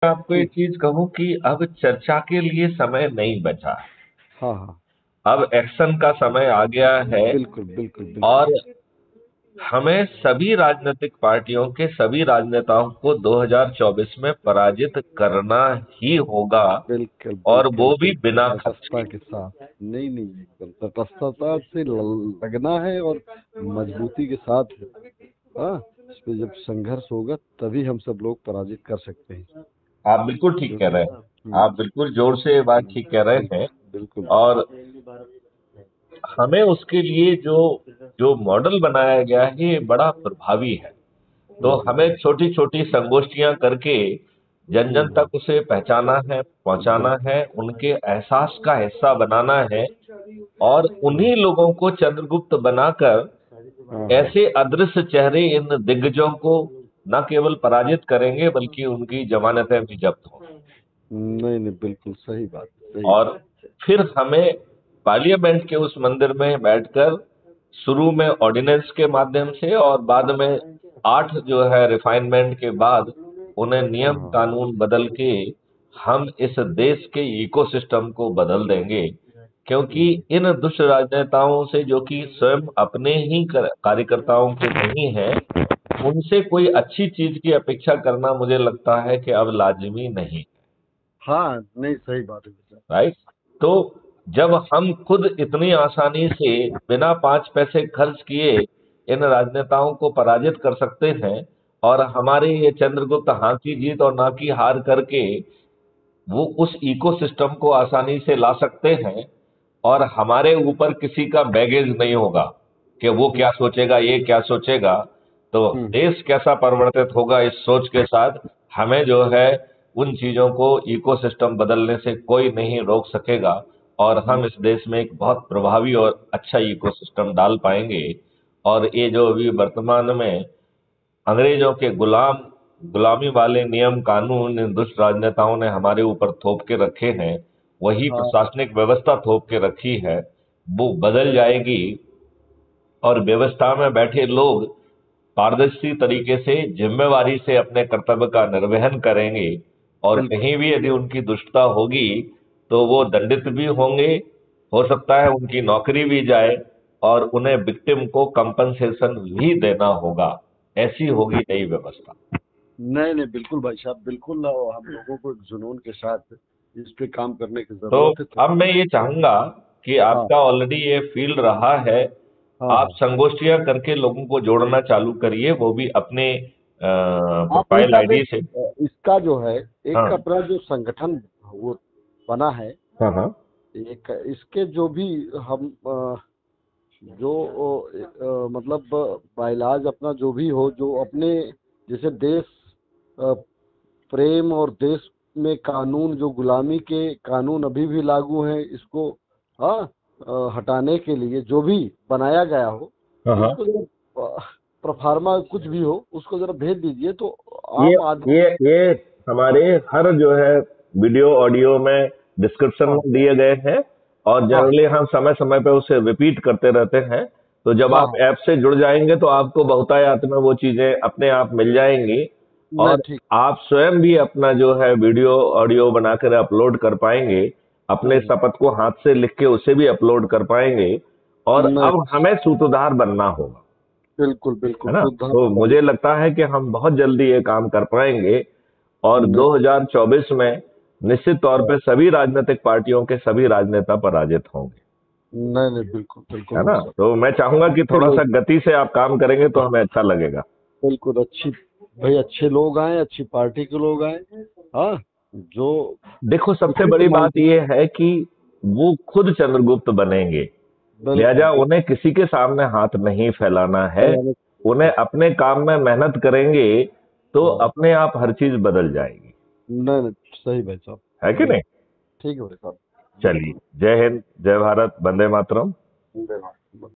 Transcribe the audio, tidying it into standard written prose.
मैं आपको एक चीज कहूं कि अब चर्चा के लिए समय नहीं बचा है। हाँ हाँ। अब एक्शन का समय आ गया है। बिल्कुल बिल्कुल और बिल्कुल। हमें सभी राजनीतिक पार्टियों के सभी राजनेताओं को 2024 में पराजित करना ही होगा। बिल्कुल और बिल्कुल वो भी बिल्कुल बिना खर्च तटस्थता के। के साथ। नहीं नहीं, एकदम तटस्थता से लगना है और मजबूती के साथ। हाँ। इस पे जब संघर्ष होगा तभी हम सब लोग पराजित कर सकते हैं। आप बिल्कुल ठीक कह क्योंकि रहे हैं। आप बिल्कुल जोर से ये बात ठीक कह रहे हैं। बिल्कुल बिल्कुल। और हमें उसके लिए जो जो मॉडल बनाया गया है ये बड़ा प्रभावी है। तो हमें छोटी छोटी संगोष्ठियां करके जन जन हम्म, तक उसे पहचाना है, पहुंचाना बिल्कुल। है, उनके एहसास का हिस्सा बनाना है। और उन्हीं लोगों को चंद्रगुप्त बनाकर हाँ हाँ। ऐसे अदृश्य चेहरे इन दिग्गजों को न केवल पराजित करेंगे बल्कि उनकी जमानतें भी जब्त होंगी। नहीं नहीं, बिल्कुल सही बात, सही और बात। फिर हमें पार्लियामेंट के उस मंदिर में बैठकर शुरू में ऑर्डिनेंस के माध्यम से और बाद में 8 जो है रिफाइनमेंट के बाद उन्हें हाँ नियम हाँ। कानून बदल के हम इस देश के इकोसिस्टम को बदल देंगे। क्योंकि हम्म, इन दुष्ट राजनेताओं से जो कि स्वयं अपने ही कार्यकर्ताओं के नहीं है, उनसे कोई अच्छी चीज की अपेक्षा करना मुझे लगता है कि अब लाजिमी नहीं। हाँ नहीं, सही बात है बेटा। राइट। तो जब हम खुद इतनी आसानी से बिना 5 पैसे खर्च किए इन राजनेताओं को पराजित कर सकते हैं और हमारे ये चंद्रगुप्त हाँ की जीत और ना की हार करके वो उस इकोसिस्टम को आसानी से ला सकते हैं और हमारे ऊपर किसी का बैगेज नहीं होगा कि वो क्या सोचेगा, ये क्या सोचेगा। तो हम्म, देश कैसा परिवर्तित होगा इस सोच के साथ हमें जो है उन चीजों को इकोसिस्टम बदलने से कोई नहीं रोक सकेगा। और हम इस देश में एक बहुत प्रभावी और अच्छा इकोसिस्टम डाल पाएंगे। और ये जो अभी वर्तमान में अंग्रेजों के गुलामी वाले नियम कानून इन दुष्ट राजनेताओं ने हमारे ऊपर थोप के रखे हैं, वही हाँ प्रशासनिक व्यवस्था थोप के रखी है, वो बदल जाएगी। और व्यवस्था में बैठे लोग पारदर्शी तरीके से जिम्मेवारी से अपने कर्तव्य का निर्वहन करेंगे। और बिल्कुल। कहीं भी यदि उनकी दुष्टता होगी तो वो दंडित भी होंगे। हो सकता है उनकी नौकरी भी जाए और उन्हें विक्टिम को कंपनसेशन भी देना होगा। ऐसी होगी नई व्यवस्था। नहीं नहीं, बिल्कुल भाई साहब, बिल्कुल। हम लोगों को जुनून के साथ इस पे काम करने की तो जरूरत है अब मैं थोड़ा। ये चाहूंगा कि हाँ आपका ऑलरेडी ये फील्ड रहा है। हाँ आप हाँ। संगोष्ठियां करके लोगों को जोड़ना चालू करिए, वो भी अपने आप भाई प्रोफाइल साहब आईडी एक से। इसका जो है, एक हाँ अपना जो संगठन वो बना है, हाँ हाँ। एक इसके जो भी हम जो मतलब बाइलाज अपना जो भी हो, जो अपने जैसे देश अ, प्रेम और देश में कानून, जो गुलामी के कानून अभी भी लागू हैं, इसको हाँ हटाने के लिए जो भी बनाया गया हो, हाँ हाँ। इसको जरा प्रोफार्मा कुछ भी हो उसको जरा भेज दीजिए तो ये आम आदमी। ये हमारे हर जो है वीडियो ऑडियो में डिस्क्रिप्शन हाँ में दिए गए हैं। और हाँ जनरली हम समय समय पे उसे रिपीट करते रहते हैं। तो जब हाँ आप हाँ। ऐप से जुड़ जाएंगे तो आपको बहुतायत में वो चीजें अपने आप मिल जाएंगी। नहीं और ठीक। आप स्वयं भी अपना जो है वीडियो ऑडियो बनाकर अपलोड कर पाएंगे। अपने हम्म, शपथ को हाथ से लिख के उसे भी अपलोड कर पाएंगे। और नहीं, अब हमें सूत्रधार बनना होगा। बिल्कुल है बिल्कुल ना। शुद्ध तो करना। मुझे लगता है कि हम बहुत जल्दी ये काम कर पाएंगे। और नहीं 2024 में निश्चित तौर पे सभी राजनीतिक पार्टियों के सभी राजनेता पराजित होंगे। नहीं नहीं, बिल्कुल बिल्कुल है भाई ना। साहब। तो मैं चाहूंगा कि अच्छे थोड़ा सा लोग, गति से आप काम करेंगे तो हमें अच्छा लगेगा। बिल्कुल अच्छी, भाई अच्छे लोग आए, अच्छी पार्टी के लोग आए। हाँ, जो देखो सबसे उचित बड़ी बात मानते हैं। यह है कि वो खुद चंद्रगुप्त बनेंगे। बिल्कुल लिहाजा बिल्कुल। उन्हें किसी के सामने हाथ नहीं फैलाना है। फलाने। उन्हें अपने काम में मेहनत करेंगे तो हाँ, अपने आप हर चीज बदल जाएगी। नहीं नहीं, सही भाई साहब। है कि नहीं। बिल्कुल ठीक है भाई साहब। चलिए। बिल्कुल। जय हिंद, जय भारत, वंदे मातरम। धन्यवाद।